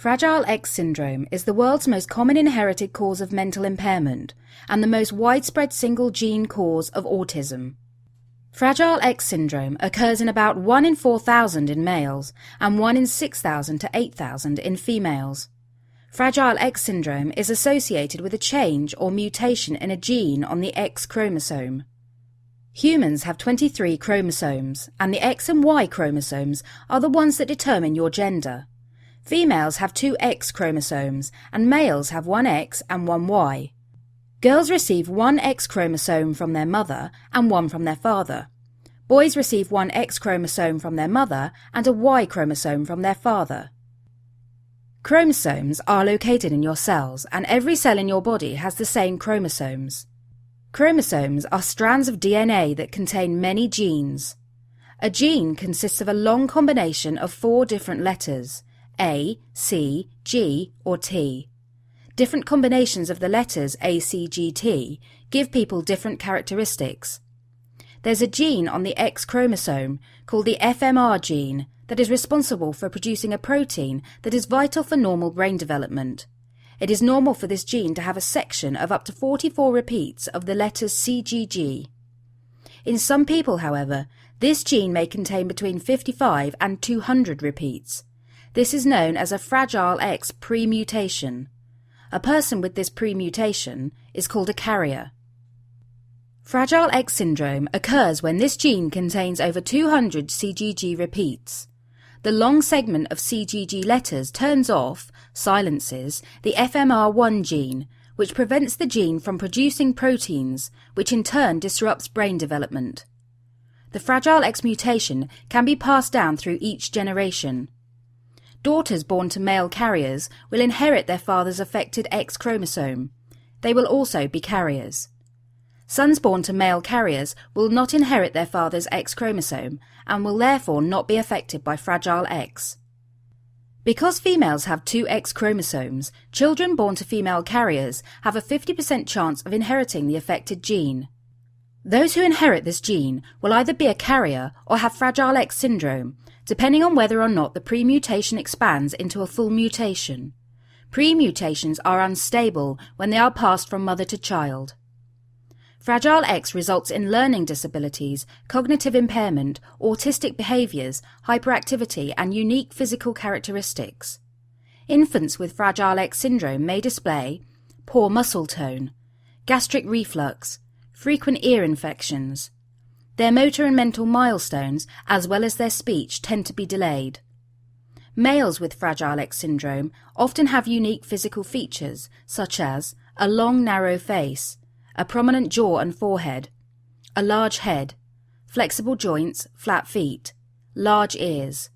Fragile X syndrome is the world's most common inherited cause of mental impairment and the most widespread single gene cause of autism. Fragile X syndrome occurs in about 1 in 4,000 in males and 1 in 6,000 to 8,000 in females. Fragile X syndrome is associated with a change or mutation in a gene on the X chromosome. Humans have 23 chromosomes, and the X and Y chromosomes are the ones that determine your gender. Females have 2 X chromosomes, and males have 1 X and 1 Y. Girls receive 1 X chromosome from their mother and 1 from their father. Boys receive 1 X chromosome from their mother and a Y chromosome from their father. Chromosomes are located in your cells, and every cell in your body has the same chromosomes. Chromosomes are strands of DNA that contain many genes. A gene consists of a long combination of 4 different letters: A, C, G, or T. Different combinations of the letters A, C, G, T give people different characteristics. There's a gene on the X chromosome called the Fmr gene that is responsible for producing a protein that is vital for normal brain development. It is normal for this gene to have a section of up to 44 repeats of the letters CGG. In some people, however, this gene may contain between 55 and 200 repeats. This is known as a Fragile X pre-mutation. A person with this pre-mutation is called a carrier. Fragile X syndrome occurs when this gene contains over 200 CGG repeats. The long segment of CGG letters turns off, silences, the FMR1 gene, which prevents the gene from producing proteins, which in turn disrupts brain development. The Fragile X mutation can be passed down through each generation. Daughters born to male carriers will inherit their father's affected X chromosome. They will also be carriers. Sons born to male carriers will not inherit their father's X chromosome and will therefore not be affected by Fragile X. Because females have 2 X chromosomes, children born to female carriers have a 50% chance of inheriting the affected gene. Those who inherit this gene will either be a carrier or have Fragile X syndrome, depending on whether or not the pre-mutation expands into a full mutation. Pre-mutations are unstable when they are passed from mother to child. Fragile X results in learning disabilities, cognitive impairment, autistic behaviours, hyperactivity and unique physical characteristics. Infants with Fragile X syndrome may display poor muscle tone, gastric reflux, frequent ear infections. Their motor and mental milestones, as well as their speech, tend to be delayed. Males with Fragile X syndrome often have unique physical features, such as a long, narrow face, a prominent jaw and forehead, a large head, flexible joints, flat feet, large ears.